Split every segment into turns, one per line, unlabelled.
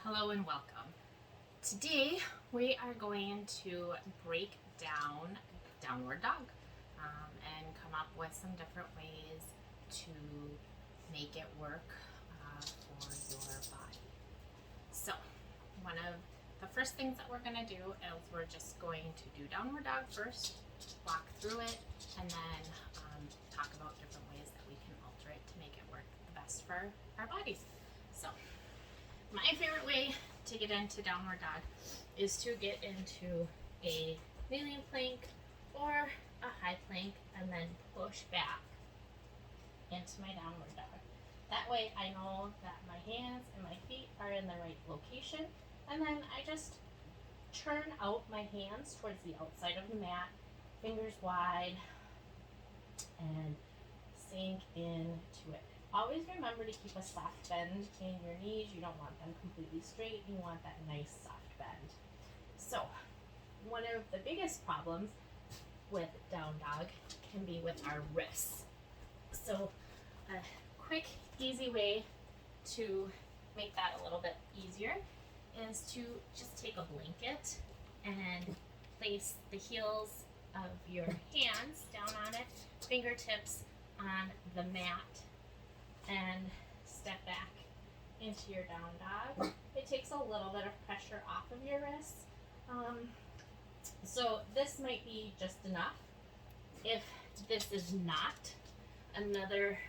Hello and welcome. Today we are going to break down downward dog and come up with some different ways to make it work for your body. So one of the first things that we're going to do is we're just going to do downward dog first, walk through it, and then talk about different ways that we can alter it to make it work the best for our bodies. So my favorite way to get into downward dog is to get into a kneeling plank or a high plank and then push back into my downward dog. That way I know that my hands and my feet are in the right location, and then I just turn out my hands towards the outside of the mat, fingers wide, and sink into it. Always remember to keep a soft bend in your knees. You don't want them completely straight. You want that nice soft bend. So, one of the biggest problems with down dog can be with our wrists. So, a quick, easy way to make that a little bit easier is to just take a blanket and place the heels of your hands down on it, fingertips on the mat, and step back into your down dog. It takes a little bit of pressure off of your wrists. So this might be just enough. If this is not, another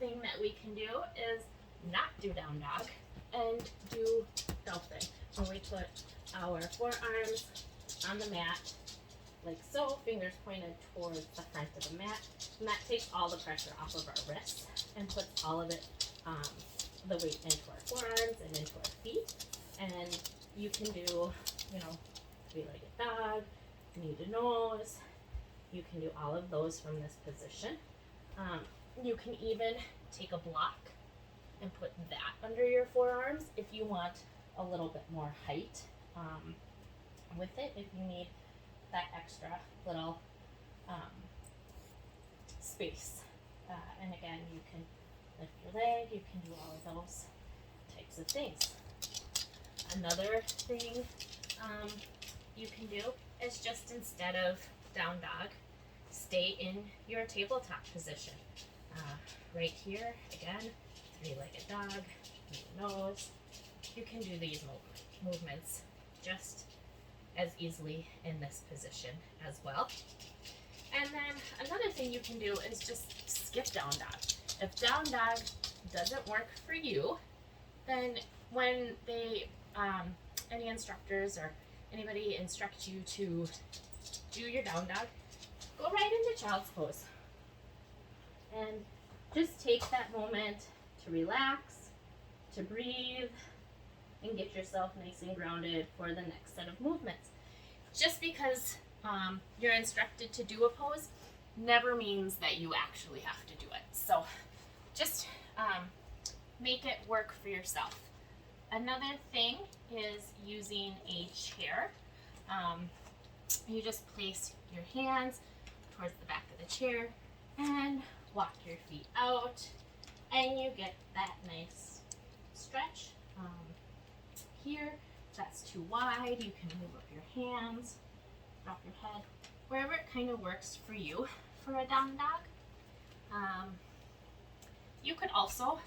thing that we can do is not do down dog and do dolphin. When we put our forearms on the mat like so, fingers pointed towards the front of the mat, and that takes all the pressure off of our wrists and puts all of it, the weight into our forearms and into our feet. And you can do, three-legged dog, knee to nose. You can do all of those from this position. You can even take a block and put that under your forearms if you want a little bit more height with it, if you need that extra little space. And again, you can lift your leg, you can do all of those types of things. Another thing you can do is just, instead of down dog, stay in your tabletop position. Right here, again, three-legged dog, knee to nose. You can do these movements just as easily in this position as well. And then another thing you can do is just skip down dog. If down dog doesn't work for you, then when they, any instructors or anybody instructs you to do your down dog, go right into child's pose. And just take that moment to relax, to breathe, and get yourself nice and grounded for the next set of movements. Just because you're instructed to do a pose never means that you actually have to do it. So just make it work for yourself. Another thing is using a chair. You just place your hands towards the back of the chair and walk your feet out, and you get that nice stretch. Here, if that's too wide, you can move up your hands, drop your head, wherever it kind of works for you for a down dog. You could also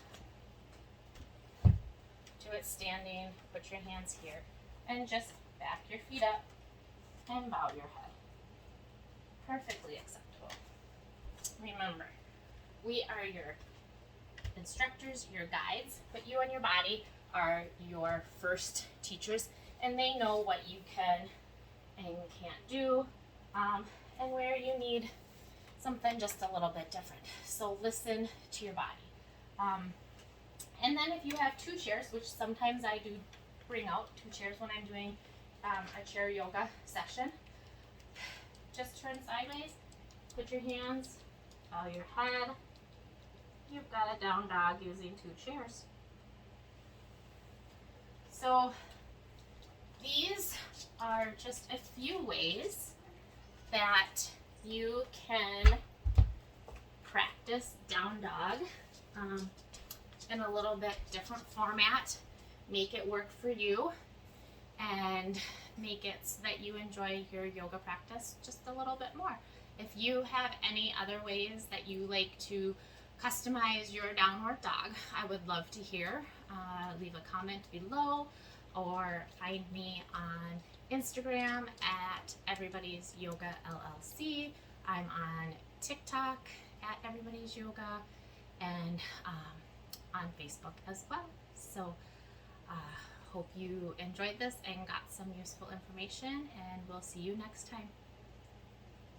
do it standing, put your hands here, and just back your feet up and bow your head. Perfectly acceptable. Remember, we are your instructors, your guides, but you and your body are your first teachers, and they know what you can and can't do, and where you need something just a little bit different. So listen to your body. And then if you have two chairs, which sometimes I do bring out two chairs when I'm doing a chair yoga session, just turn sideways, put your hands, bow your head. You've got a down dog using two chairs. So these are just a few ways that you can practice down dog in a little bit different format make it work for you and make it so that you enjoy your yoga practice just a little bit more. If you have any other ways that you like to customize your downward dog, I would love to hear. Leave a comment below or find me on Instagram at Everybody's Yoga LLC. I'm on TikTok at Everybody's Yoga and on Facebook as well. So hope you enjoyed this and got some useful information, and we'll see you next time.